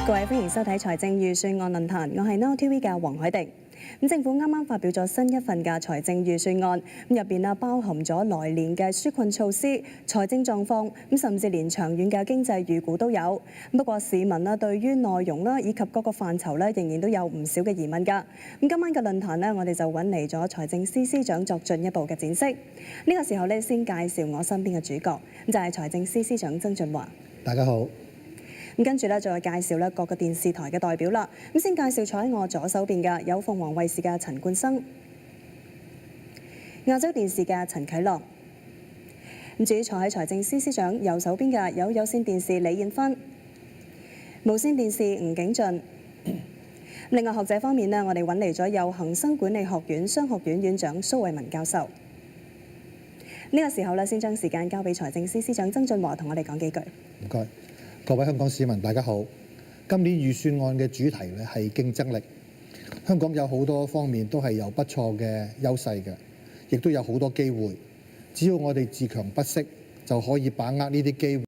各位歡迎收睇財政預算案論壇，我係 Now TV 嘅黃海迪。政府啱啱發表咗新一份嘅財政預算案，入邊包含咗來年嘅紓困措施、財政狀況，甚至連長遠嘅經濟預估都有。不過市民對於內容以及各個範疇仍然都有唔少嘅疑問㗎。今晚嘅論壇我哋就揾嚟咗財政司司長作進一步嘅展釋。呢個時候先介紹我身邊嘅主角，就係財政司司長曾俊華。大家好。跟住再介紹各個電視台嘅代表啦。先介紹坐喺我左手邊嘅有鳳凰衛視嘅陳冠生、亞洲電視嘅陳啟樂。至於坐喺財政司司長右手邊嘅有線電視李艷芬、無線電視吳景俊。另外學者方面我哋揾嚟咗有恒生管理學院商學院院長蘇慧文教授。呢個時候先將時間交俾財政司司長曾俊華同我哋講幾句。唔該。各位香港市民，大家好。今年預算案嘅主題係競爭力。香港有好多方面都係有不錯嘅優勢嘅，亦都有好多機會。只要我哋自強不息，就可以把握呢啲機會。